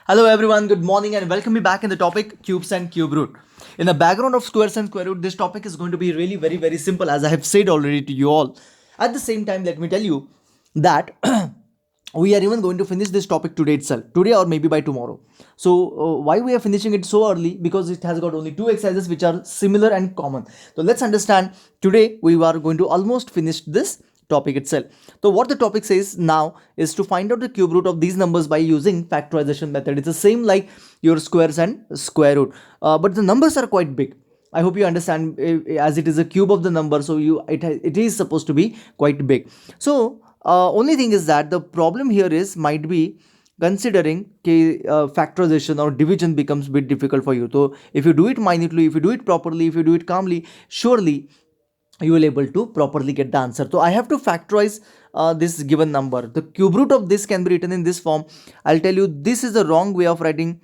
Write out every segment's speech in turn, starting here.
Hello everyone, good morning and welcome me back in the topic cubes and cube root. In the background of squares and square root, this topic is going to be really very simple as I have said already to you all. At the same time, let me tell you that we are even going to finish this topic today itself, today or maybe by tomorrow. So why we are finishing it so early? Because it has got only two exercises which are similar and common. So let's understand, today we are going to almost finish this topic itself. So what the topic says now is to find out the cube root of these numbers by using factorization method. It's the same like your squares and square root, but the numbers are quite big. I hope you understand, as it is a cube of the number, so it is supposed to be quite big. So only thing is that the problem here is might be considering factorization or division becomes a bit difficult for you. So if you do it minutely, if you do it properly, if you do it calmly, surely you will able to properly get the answer. So I have to factorize this given number. The cube root of this can be written in this form. I'll tell you, this is the wrong way of writing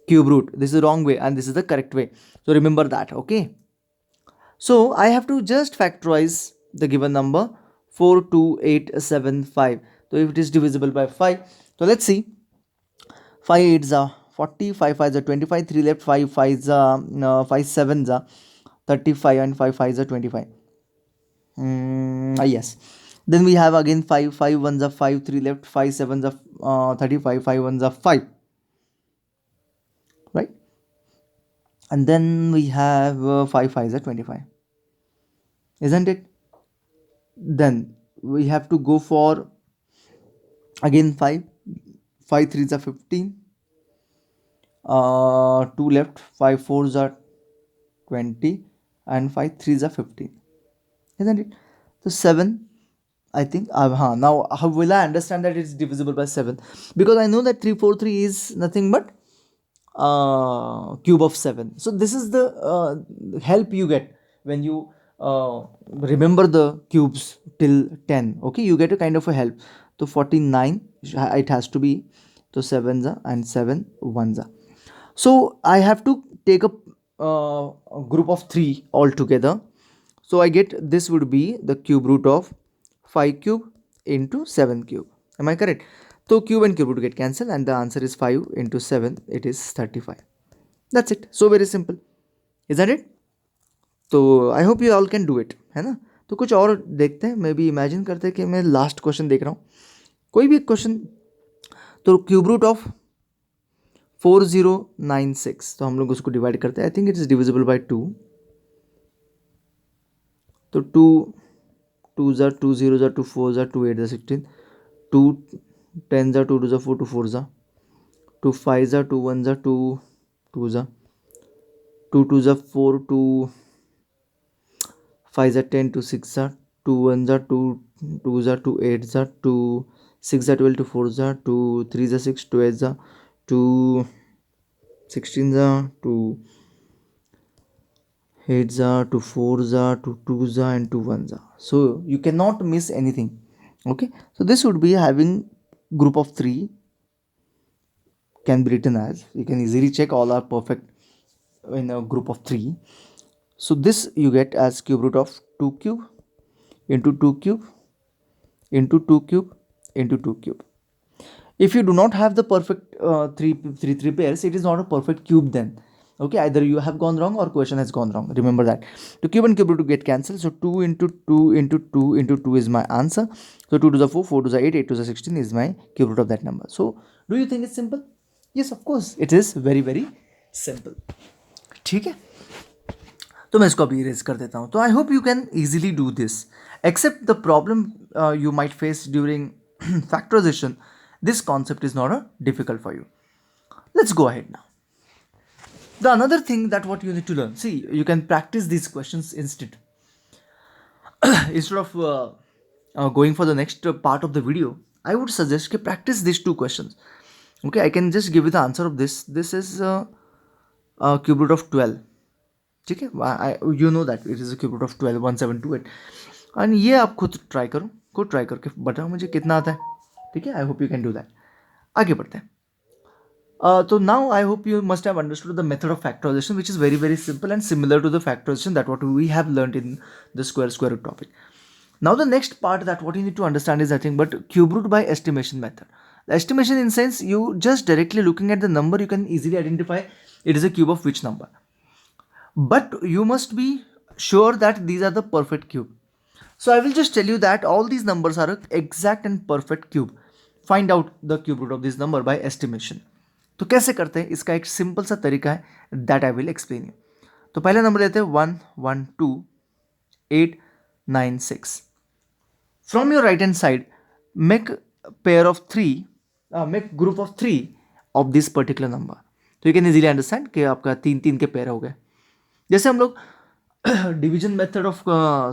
cube root. This is the wrong way and this is the correct way. So remember that, okay? So I have to just factorize the given number 42875. So if it is divisible by 5, so let's see. 5 8s are 40, 5 5s are 25, 3 left, 5 5s are 5 7s are 35 and 5 5s are 25. Yes. Then we have again 5 5 1s are 5, 3 left, 5 7s are 35, 5 1s are 5. Right? And then we have 5 5s are 25. Isn't it? Then we have to go for again 5 3s are 15, 2 left, 5 4s are 20 and 5 3s are 15, isn't it? So 7, I think now how will I understand that it's divisible by 7? Because I know that 343 is nothing but cube of 7. So this is the help you get when you remember the cubes till 10. Okay, you get a kind of a help. So 49 it has to be, so 7s are and 7 1s are. So I have to take a group of 3 altogether. So I get this would be the cube root of 5 cube into 7 cube. Am I correct? So cube and cube root get cancelled and the answer is 5 into 7. It is 35. That's it. So very simple. Isn't it? तो I hope you all can do it, है ना. तो कुछ और देखते हैं, may be imagine करते हैं कि मैं लास्ट क्वेश्चन देख रहा हूँ, कोई भी क्वेश्चन. तो क्यूब रूट ऑफ 4096, तो हम लोग उसको डिवाइड करते हैं. I think it is divisible by 2. तो 2 2 ज़ा 2 0 ज़ा 2 4 ज़ा 2 8 ज़ा 16, 2 10 ज़ा 2 2 ज़ा 4 2 4 ज़ा 2 5 ज़ा 2 1 ज़ा 2 2 ज़ा 2 2 ज़ा 4 2 5 ज़ा 10 2 6 ज़ा 2 1 ज़ा 2 2 ज़ा 2 8 ज़ा 2 6 ज़ा 12 2 4 ज़ा 2 3 ज़ा 6 2 8 ज़ा 2 16 ज़ा 2 8 ज़ा 2 4 ज़ा 2 2 ज़ा and 2 1 ज़ा. So you cannot miss anything. Okay, so this would be having group of 3 can be written as, you can easily check all are perfect in a group of 3. So this you get as cube root of 2 cube into 2 cube into 2 cube into 2 cube. If you do not have the perfect 3 pairs, it is not a perfect cube then. Okay, either you have gone wrong or question has gone wrong. Remember that. So cube and cube root to get cancelled. So 2 into 2 into 2 into 2 is my answer. So 2 to the 4, 4 to the 8, 8 to the 16 is my cube root of that number. So do you think it's simple? Yes, of course, it is very simple. ठीक है, तो मैं इसको अभी erase कर देता हूँ. तो I hope you can easily do this, except the problem you might face during factorization. This concept is not a difficult for you. Let's go ahead now. The another thing that what you need to learn, see, you can practice these questions instead of going for the next part of the video. I would suggest to practice these two questions. Okay, I can just give you the answer of this. This is cube root of 12. ठीक है, you know that it is a cube root of 12 1728. and ये आप खुद try करो, खुद try करके बताओ मुझे कितना आता है. ठीक है, आई hope you can do that. आगे बढ़ते हैं. So now I hope you must have understood the method of factorization, which is very simple and similar to the factorization that what we have learned in the square root topic. Now the next part that what you need to understand is nothing but cube root by estimation method. Estimation in sense you just directly looking at the number you can easily identify it is a cube of which number. But you must be sure that these are the perfect cube. So I will just tell you that all these numbers are an exact and perfect cube. Find out the cube root of this number by estimation. तो कैसे करते हैं, इसका एक simple सा तरीका है that I will explain you. तो पहला नंबर लेते हैं 1 1 2 8 9 6. From your right hand side, make pair of three, make group of three of this particular number. तो you can easily understand कि आपका तीन तीन के पेयर हो गए. जैसे हम लोग division method of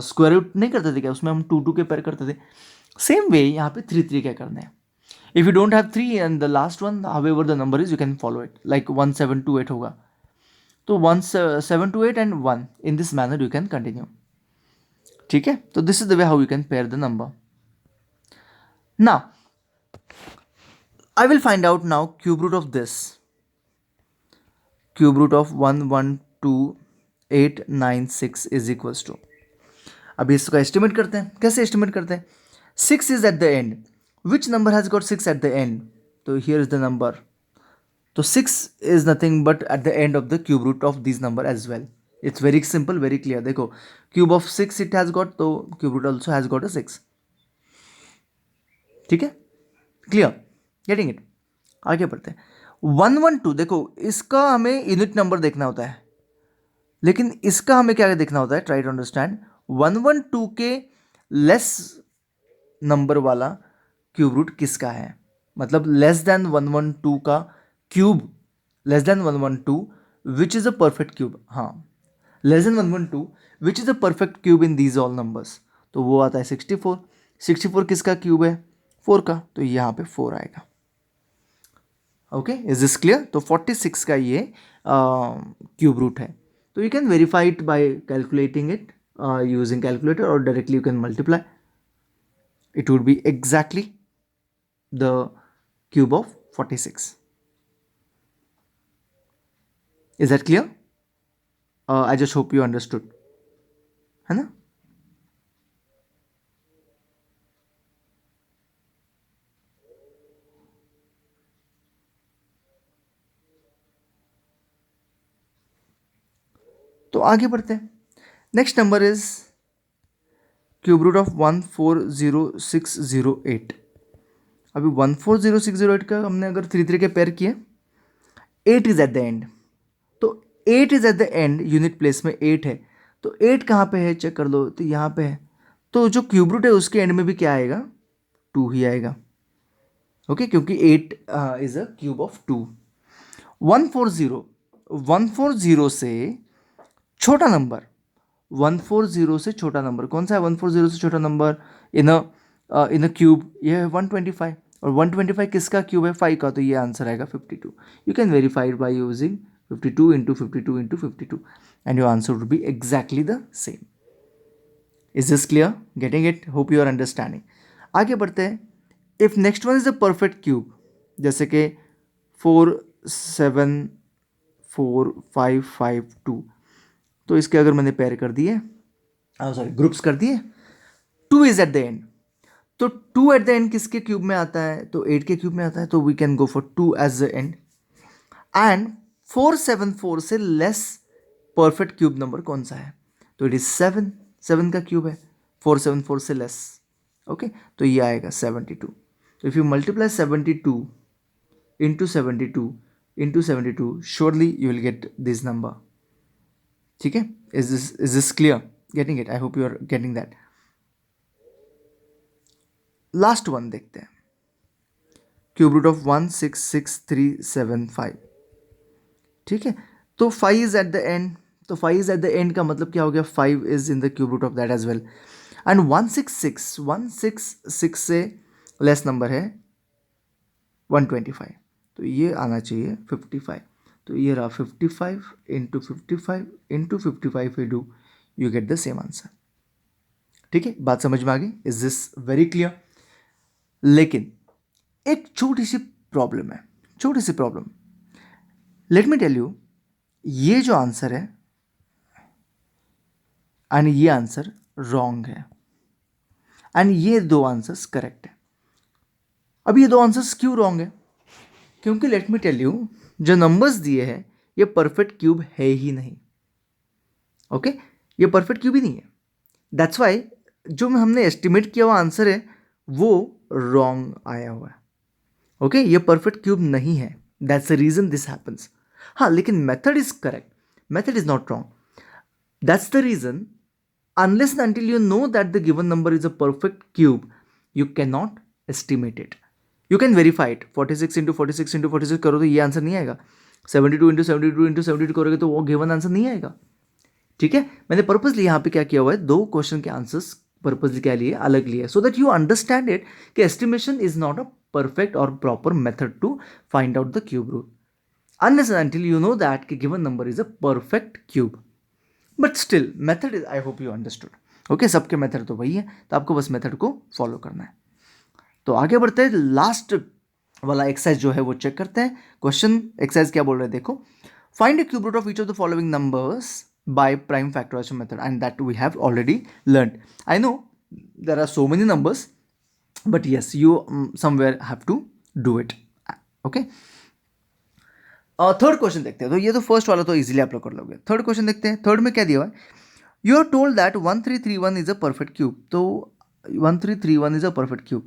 square root नहीं करते थे क्या, उसमें हम टू टू के पेयर करते थे. सेम वे यहाँ पे थ्री थ्री क्या करना है. If you don't have three and the last one however the number is you can follow it like 1728 होगा. तो 1728 and 1 in this manner you can continue. ठीक है, तो this is the way how you can pair the number. Now, I will find out now cube root of this. Cube root of 1, 1, 2, 8, 9, 6 is equals to. अभी इसका estimate करते हैं. कैसे estimate करते हैं? 6 is at the end. Which number has got 6 at the end? तो here is the number. तो 6 is nothing but at the end of the cube root of this number as well. It's very simple, very clear. देखो, cube of 6 it has got, तो cube root also has got a 6. ठीक है, clear, getting it. आगे बढ़ते हैं. 112 देखो, इसका हमें यूनिट नंबर देखना होता है, लेकिन इसका हमें क्या देखना होता है, ट्राई टू अंडरस्टैंड. 112 के लेस नंबर वाला क्यूब रूट किसका है, मतलब लेस देन 112 का cube, less than 112 which is a perfect cube. हाँ, less than 112 which is a perfect cube in these all numbers. तो वो आता है 64. 64 किसका क्यूब है, 4 का, तो यहाँ पे 4 आएगा. Okay, is this clear. तो 46 का ये क्यूब रूट है. तो you can verify it by calculating it using calculator और directly you can multiply. It would be exactly the cube of 46. Is that clear? I just hope you understood, है ना. तो आगे बढ़ते हैं. Next number is cube root of 140608. अभी 140608 का हमने अगर थ्री थ्री के पेयर किए, 8 इज एट द एंड. तो 8 is at the end, unit place में 8 है. तो 8 कहाँ पे है, चेक कर लो, तो यहाँ पे है. तो जो क्यूब रूट है उसके एंड में भी क्या आएगा, 2 ही आएगा. ओके, क्योंकि 8 इज अ क्यूब ऑफ 2. 140 से छोटा नंबर, 140 से छोटा नंबर कौन सा है, 140 से छोटा नंबर इन अ क्यूब, ये है 125. और 125 किसका क्यूब है, 5 का, तो ये आंसर आएगा 52. You can verify it by using 52 into 52 into 52 and your answer would be exactly the same. Is this clear, getting it, hope you are understanding. आगे बढ़ते हैं. If next one is a perfect cube, जैसे कि 4 7 4 5 5 2, तो इसके अगर मैंने pair कर दिए, सॉरी ग्रुप्स कर दिए, 2 इज एट द एंड. तो 2 एट द एंड किसके क्यूब में आता है, तो 8 के क्यूब में आता है. तो we can go for 2 as the end. And 474 से लेस परफेक्ट क्यूब नंबर कौन सा है, तो इट इज 7. 7 का क्यूब है, 474 से लेस. ओके, तो ये आएगा 72. तो if you multiply 72 into 72 into 72, surely you will get this number. ठीक है, is this clear, getting it, I hope you are getting that. Last one देखते हैं. Cube root of 166375. ठीक है, तो 5 इज एट द एंड. तो 5 is at the end का मतलब क्या हो गया, 5 is in the cube root of that as well. And 166 से लेस नंबर है 125, तो ये आना चाहिए 55. तो ये रहा 55 into 55 into 55 do, you get the same answer. ठीक है, बात समझ में आ गई. Is this very clear. लेकिन एक छोटी सी प्रॉब्लम है, छोटी सी problem. Let me tell you, ये जो आंसर है एंड ये आंसर रॉन्ग है, एंड ये दो आंसर्स करेक्ट है. अब ये दो आंसर्स क्यों रॉन्ग है? क्योंकि लेट मी टेल यू, जो नंबर्स दिए हैं ये परफेक्ट क्यूब है ही नहीं। ओके, ये परफेक्ट क्यूब ही नहीं है। दैट्स वाई जो हमने एस्टिमेट किया हुआ आंसर है वो रॉन्ग आया हुआ है। ओके, ये परफेक्ट क्यूब नहीं है, that's the reason this happens. हाँ, लेकिन method is correct, method is not wrong. That's the reason, unless and until you know that the given number is a perfect cube, you cannot estimate it. You can verify it. 46 into 46 into 46 करो तो ये answer नहीं आएगा। 72 into 72 into 72 करोगे तो वो given answer नहीं आएगा। ठीक है, मैंने पर्पजली यहाँ पे क्या किया हुआ है, दो क्वेश्चन के आंसर्स पर्पजली क्या लिए, अलग लिए, so that you understand it कि estimation is not a perfect और proper method to find out the cube root, unless and until you know that कि given number is a perfect cube. But still method is, I hope you understood. Okay, सबके method तो वही है, तो आपको बस method को follow करना है। तो आगे बढ़ते हैं, लास्ट वाला एक्सरसाइज जो है वो चेक करते हैं। क्वेश्चन एक्सरसाइज क्या बोल रहे हैं देखो, find the cube root of each of the following numbers by prime factorisation method, and that we have already learned. I know there are so many numbers, but yes you somewhere have to do it. Okay, third question देखते हैं। तो ये तो first वाला तो easily आप लोग कर लोगे। थर्ड क्वेश्चन देखते हैं। थर्ड में क्या दिया हुआ है, you are told that 1331 is a perfect cube. तो 1331 इज अ परफेक्ट क्यूब,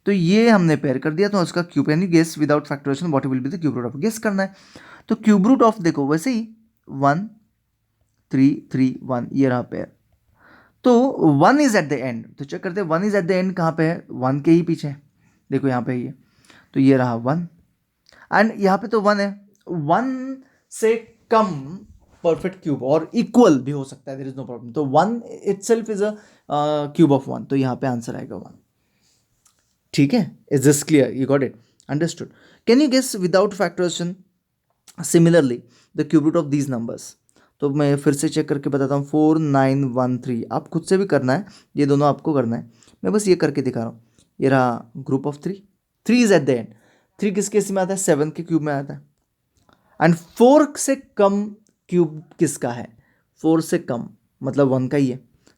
तो ये हमने पेयर कर दिया, तो उसका क्यूब यानी guess without factorisation what will be the cube root of, guess करना है। तो क्यूब रूट ऑफ देखो वैसे ही 1331 ये रहा पेयर, तो 1 इज एट द एंड, तो चेक करते हैं 1 इज एट द एंड कहाँ पे है, 1 के ही पीछे, देखो यहाँ पे ये, तो ये रहा 1 एंड यहाँ पे तो 1 है। 1 से कम परफेक्ट क्यूब और इक्वल भी हो सकता है, देयर इज नो प्रॉब्लम। तो 1 itself is a cube of 1, तो यहाँ पे आंसर आएगा 1। ठीक है, is this clear, you got it, understood. Can you guess without factorisation similarly the cube root of these numbers? तो मैं फिर से चेक करके बताता हूँ, 4913, आप खुद से भी करना है, ये दोनों आपको करना है, मैं बस ये करके दिखा रहा हूँ। ये रहा group of 3, 3 is at the end, 3 किस केस में आता है, 7 के क्यूब में आता है। एंड 4 से कम क्यूब किसका है, 4 से कम मतलब 1 का ही है,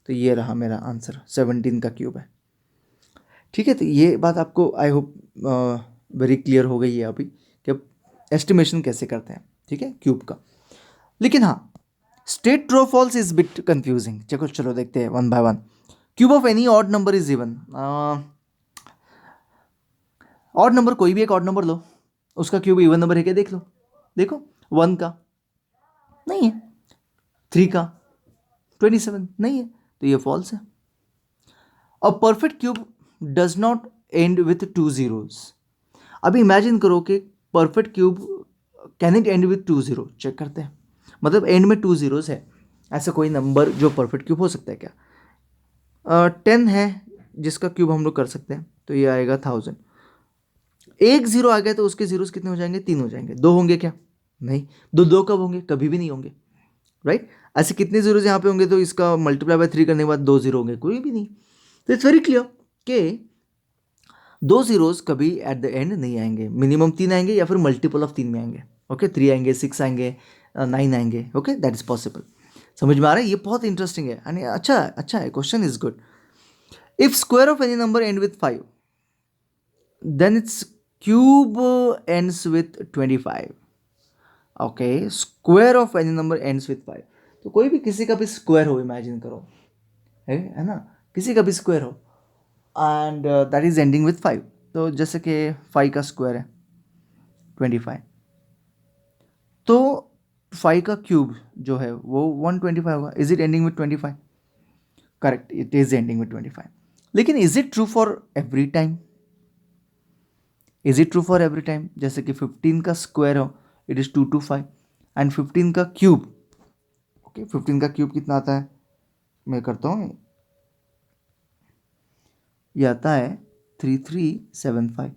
तो ये रहा मेरा आंसर, 17 का क्यूब है। ठीक है, तो ये बात आपको आई होप वेरी क्लियर हो गई है अभी कि एस्टिमेशन कैसे करते हैं, ठीक है, क्यूब का। लेकिन हाँ, state true false is bit confusing. चलो चलो देखते हैं one by one. Cube of any odd number is even, odd number कोई भी एक ऑड नंबर लो, उसका क्यूब इवन नंबर है क्या देख लो, देखो 1 का नहीं है, 3 का 27 नहीं है, तो ये फॉल्स है। A perfect cube does not end with 2 zeros। अभी इमेजिन करो कि perfect cube can it end with 2 0, check करते हैं, मतलब एंड में 2 zeros है, ऐसा कोई नंबर जो परफेक्ट क्यूब हो सकता है क्या? 10 है जिसका क्यूब हम लोग कर सकते हैं, तो ये आएगा 1000। एक जीरो आ गया तो उसके जीरोस कितने हो जाएंगे, 3 हो जाएंगे। 2 होंगे क्या, नहीं। दो कब होंगे, कभी भी नहीं होंगे, राइट। ऐसे कितने जीरोस यहाँ पे होंगे, तो इसका मल्टीप्लाई बाय 3 करने के बाद 2 जीरो होंगे, कोई भी नहीं। तो इट्स वेरी क्लियर कि 2 जीरोस कभी एट द एंड नहीं आएंगे, मिनिमम 3 आएंगे या फिर मल्टीपल ऑफ 3 में आएंगे। ओके, 3 आएंगे, 6 आएंगे, 9 आएंगे। Okay, that is possible. समझ में आ रहा है, ये बहुत इंटरेस्टिंग है यानी अच्छा है, question is good. If square of any number and with 5 then its cube ends with 25। Okay, square of any number ends with 5, तो कोई भी किसी का भी स्क्वायर हो, इमेजिन करो, है ना, किसी का भी स्क्वायर हो and that is ending with 5। तो जैसे कि 5 का स्क्वायर है 25, तो 5 का क्यूब जो है वो 125 होगा। Is it ending with 25? Correct, it is ending with 25। लेकिन is it true for every time? Is it true for every time? जैसे कि 15 का स्क्वायर हो, इट इज़ 225 एंड 15 का क्यूब, ओके, 15 का क्यूब कितना आता है, मैं करता हूँ, ये आता है 3375।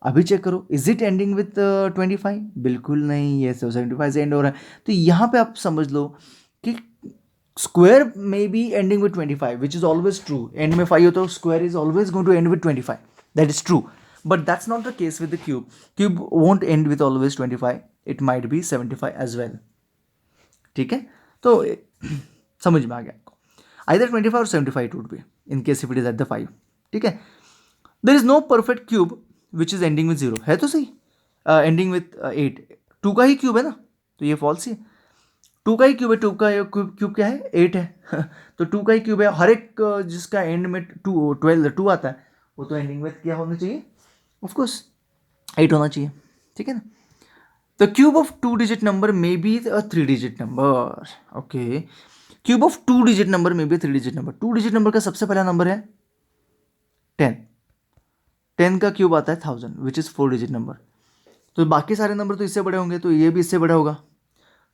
अभी चेक करो, इज इट एंडिंग विथ 25? बिल्कुल नहीं, ये 75 से एंड हो रहा है। तो यहाँ पे आप समझ लो कि स्क्वायर में be ending with 25 which is always true. End में 5 हो तो square is always going to end with 25, that is true. But that's not the case with the cube. Cube won't end with always 25. It might be 75 as well. ठीक है, तो समझ में आ गया आपको। Either 25 or 75 it would be in case if it is at the 5. ठीक है, there is no perfect cube which is ending with 0 है तो सही, एंडिंग विथ 8, 2 का ही क्यूब है ना, तो ये फॉल्स ही है। 2 का ही क्यूब है, 2 का क्यूब क्या है, 8 है तो 2 का ही क्यूब है। हर एक जिसका एंड में 2 आता है वो तो एंडिंग विथ क्या होना चाहिए, ऑफकोर्स 8 होना चाहिए, ठीक है ना। The cube of 2 digit number may be a 3 digit number, okay. Cube of 2 digit number में भी 3 डिजिट नंबर, 2 डिजिट नंबर का सबसे पहला नंबर है 10, 10 का क्यूब आता है 1000 विच इज 4 डिजिट नंबर। तो बाकी सारे नंबर तो इससे बड़े होंगे, तो ये भी इससे बड़ा होगा,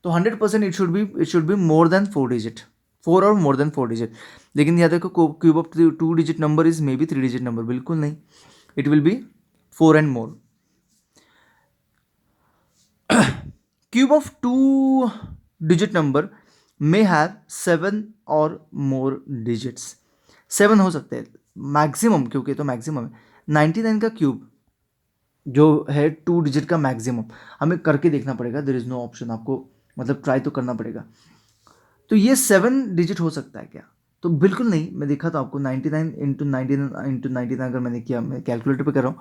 तो 100% it should be more than 4 digit, 4 और मोर देन 4 डिजिट। लेकिन यहाँ देखो cube of 2 digit number is may be 3 digit number, बिल्कुल नहीं, it will be 4 and more. Cube of 2 digit number may have 7 और मोर डिजिट्स, 7 हो सकते हैं मैक्सिमम, क्योंकि तो मैक्सिमम है। 99 का क्यूब जो है 2 डिजिट का मैक्सिमम, हमें करके देखना पड़ेगा, देयर इज नो ऑप्शन, आपको मतलब ट्राई तो करना पड़ेगा। तो ये 7 डिजिट हो सकता है क्या, तो बिल्कुल नहीं। मैं देखा था आपको 99 इंटू 99 अगर मैंने किया, मैं कैलकुलेटर पे कर रहा हूँ,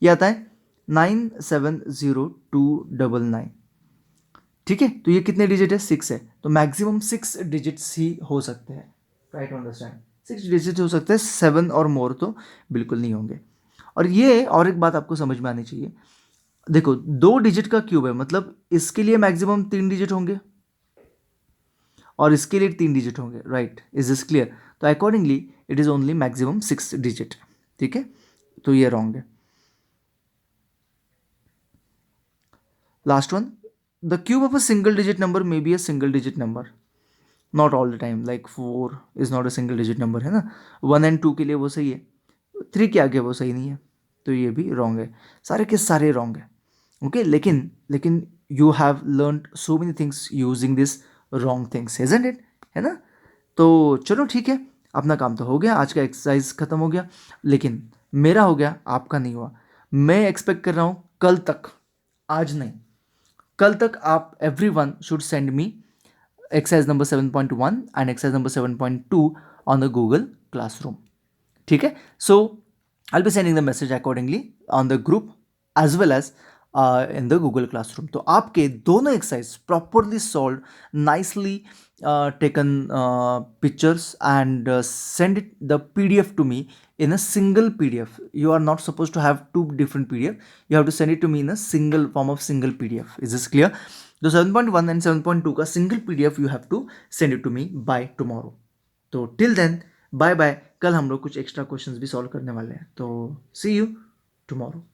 ये आता है 9702999, ठीक है। तो ये कितने डिजिट है, 6 है, तो मैक्सिमम 6 डिजिट्स ही हो सकते हैं, ट्राई टू अंडरस्टैंड, 6 डिजिट हो सकते हैं, 7 और मोर तो बिल्कुल नहीं होंगे। और ये और एक बात आपको समझ में आनी चाहिए, देखो 2 डिजिट का क्यूब है, मतलब इसके लिए मैक्सिमम 3 डिजिट होंगे और इसके लिए 3 डिजिट होंगे, राइट, इज दिस क्लियर। तो accordingly it is only maximum 6 digit, ठीक है, तो ये रॉन्ग है। Last one, the cube of a single digit number may be a single digit number, not all the time, like 4 is not a single digit number, है ना। 1 and 2 के लिए वो सही है, 3 के आगे वो सही नहीं है, तो ये भी रॉन्ग है, सारे के सारे रॉन्ग है, ओके। लेकिन you have learn so many things using this wrong things, isn't it, है ना। तो चलो ठीक है, अपना काम तो हो गया, आज का एक्सरसाइज खत्म हो गया, लेकिन मेरा हो गया, आपका नहीं हुआ। मैं एक्सपेक्ट कर रहा हूँ कल तक, आज नहीं, कल तक आप every one should send me exercise number 7.1 and exercise number 7.2 on the Google Classroom, ठीक है। So I'll be sending the message accordingly on the group as well as in the Google Classroom. तो आपके दोनों exercise properly solved, nicely taken pictures and send it the PDF to me in a single PDF. You are not supposed to have 2 different PDF. You have to send it to me in a single form of single PDF. Is this clear? तो 7.1 and 7.2 का single PDF you have to send it to me by tomorrow. तो till then bye bye, कल हम लोग कुछ extra questions भी solve करने वाले हैं, तो सी यू टुमारो।